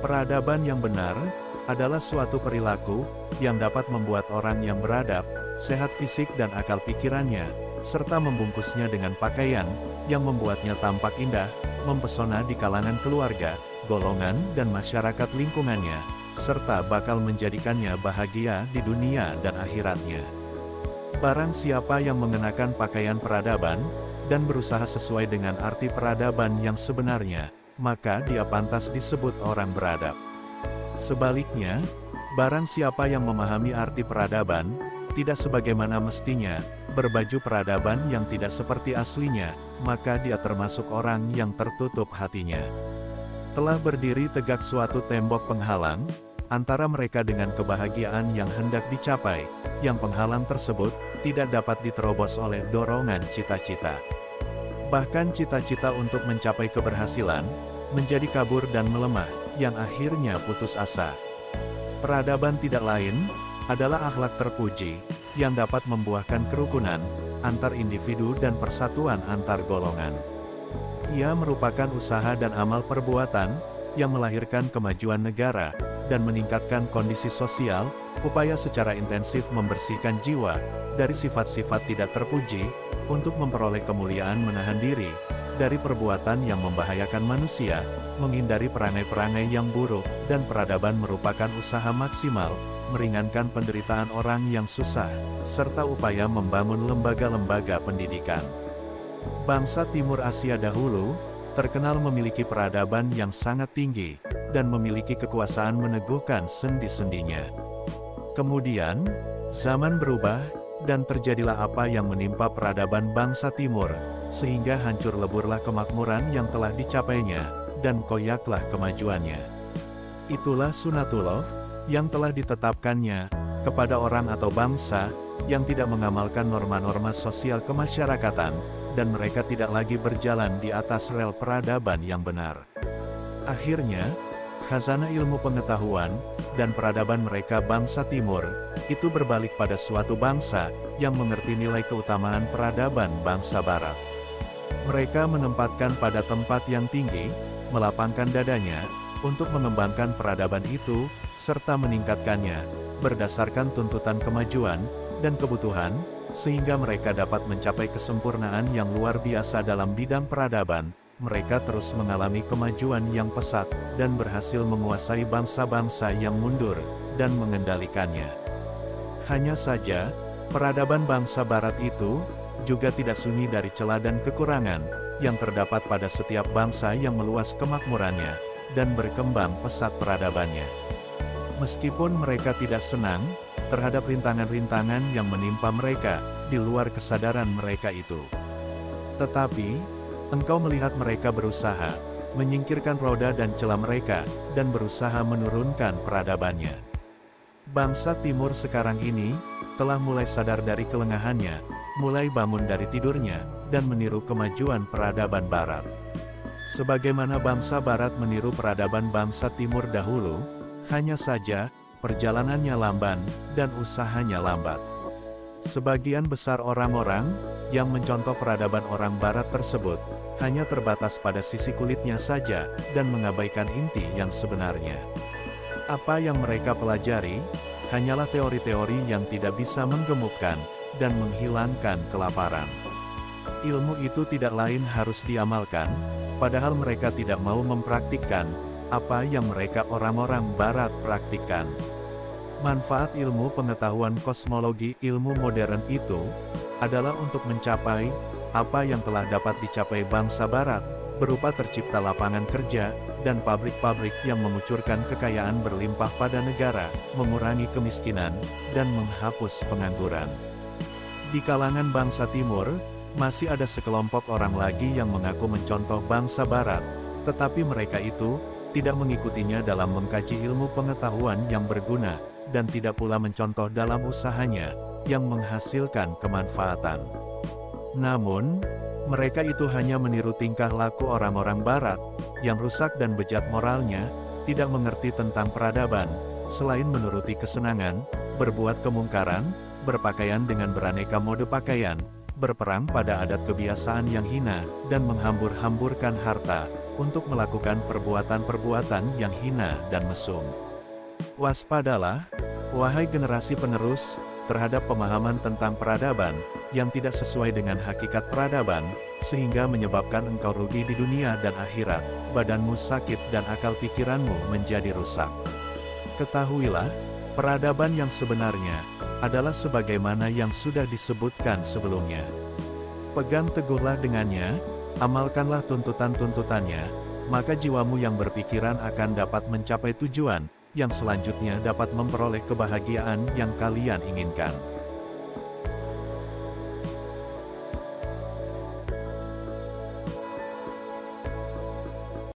Peradaban yang benar adalah suatu perilaku yang dapat membuat orang yang beradab, sehat fisik dan akal pikirannya, serta membungkusnya dengan pakaian yang membuatnya tampak indah, mempesona di kalangan keluarga, golongan dan masyarakat lingkungannya, serta bakal menjadikannya bahagia di dunia dan akhiratnya. Barang siapa yang mengenakan pakaian peradaban, dan berusaha sesuai dengan arti peradaban yang sebenarnya, maka dia pantas disebut orang beradab. Sebaliknya, barang siapa yang memahami arti peradaban, tidak sebagaimana mestinya, berbaju peradaban yang tidak seperti aslinya, maka dia termasuk orang yang tertutup hatinya. Telah berdiri tegak suatu tembok penghalang, antara mereka dengan kebahagiaan yang hendak dicapai, yang penghalang tersebut tidak dapat diterobos oleh dorongan cita-cita. Bahkan cita-cita untuk mencapai keberhasilan, menjadi kabur dan melemah, yang akhirnya putus asa. Peradaban tidak lain, adalah akhlak terpuji, yang dapat membuahkan kerukunan, antar individu dan persatuan antar golongan. Ia merupakan usaha dan amal perbuatan, yang melahirkan kemajuan negara, dan meningkatkan kondisi sosial, upaya secara intensif membersihkan jiwa, dari sifat-sifat tidak terpuji, untuk memperoleh kemuliaan menahan diri, dari perbuatan yang membahayakan manusia, menghindari perangai-perangai yang buruk, dan peradaban merupakan usaha maksimal, meringankan penderitaan orang yang susah, serta upaya membangun lembaga-lembaga pendidikan. Bangsa Timur Asia dahulu, terkenal memiliki peradaban yang sangat tinggi, dan memiliki kekuasaan meneguhkan sendi-sendinya. Kemudian, zaman berubah, dan terjadilah apa yang menimpa peradaban bangsa Timur, sehingga hancur leburlah kemakmuran yang telah dicapainya, dan koyaklah kemajuannya. Itulah sunatullah, yang telah ditetapkannya, kepada orang atau bangsa, yang tidak mengamalkan norma-norma sosial kemasyarakatan, dan mereka tidak lagi berjalan di atas rel peradaban yang benar. Akhirnya, khazanah ilmu pengetahuan, dan peradaban mereka bangsa Timur, itu berbalik pada suatu bangsa, yang mengerti nilai keutamaan peradaban bangsa Barat. Mereka menempatkan pada tempat yang tinggi, melapangkan dadanya, untuk mengembangkan peradaban itu, serta meningkatkannya, berdasarkan tuntutan kemajuan, dan kebutuhan, sehingga mereka dapat mencapai kesempurnaan yang luar biasa dalam bidang peradaban. Mereka terus mengalami kemajuan yang pesat, dan berhasil menguasai bangsa-bangsa yang mundur, dan mengendalikannya. Hanya saja, peradaban bangsa Barat itu, juga tidak sunyi dari celah dan kekurangan, yang terdapat pada setiap bangsa yang meluas kemakmurannya, dan berkembang pesat peradabannya. Meskipun mereka tidak senang, terhadap rintangan-rintangan yang menimpa mereka, di luar kesadaran mereka itu. Tetapi, engkau melihat mereka berusaha, menyingkirkan roda dan celah mereka, dan berusaha menurunkan peradabannya. Bangsa Timur sekarang ini, telah mulai sadar dari kelengahannya, mulai bangun dari tidurnya, dan meniru kemajuan peradaban Barat. Sebagaimana bangsa Barat meniru peradaban bangsa Timur dahulu, hanya saja, perjalanannya lamban, dan usahanya lambat. Sebagian besar orang-orang, yang mencontoh peradaban orang Barat tersebut, hanya terbatas pada sisi kulitnya saja, dan mengabaikan inti yang sebenarnya. Apa yang mereka pelajari, hanyalah teori-teori yang tidak bisa menggemukkan, dan menghilangkan kelaparan. Ilmu itu tidak lain harus diamalkan, padahal mereka tidak mau mempraktikkan, apa yang mereka orang-orang Barat praktikkan. Manfaat ilmu pengetahuan kosmologi ilmu modern itu, adalah untuk mencapai, apa yang telah dapat dicapai bangsa Barat, berupa tercipta lapangan kerja, dan pabrik-pabrik yang mengucurkan kekayaan berlimpah pada negara, mengurangi kemiskinan, dan menghapus pengangguran. Di kalangan bangsa Timur, masih ada sekelompok orang lagi yang mengaku mencontoh bangsa Barat, tetapi mereka itu, tidak mengikutinya dalam mengkaji ilmu pengetahuan yang berguna, dan tidak pula mencontoh dalam usahanya, yang menghasilkan kemanfaatan. Namun, mereka itu hanya meniru tingkah laku orang-orang Barat, yang rusak dan bejat moralnya, tidak mengerti tentang peradaban, selain menuruti kesenangan, berbuat kemungkaran, berpakaian dengan beraneka mode pakaian, berperang pada adat kebiasaan yang hina, dan menghambur-hamburkan harta, untuk melakukan perbuatan-perbuatan yang hina dan mesum. Waspadalah, wahai generasi penerus, terhadap pemahaman tentang peradaban, yang tidak sesuai dengan hakikat peradaban, sehingga menyebabkan engkau rugi di dunia dan akhirat, badanmu sakit dan akal pikiranmu menjadi rusak. Ketahuilah, peradaban yang sebenarnya, adalah sebagaimana yang sudah disebutkan sebelumnya. Pegang teguhlah dengannya, amalkanlah tuntutan-tuntutannya, maka jiwamu yang berpikiran akan dapat mencapai tujuan, yang selanjutnya dapat memperoleh kebahagiaan yang kalian inginkan.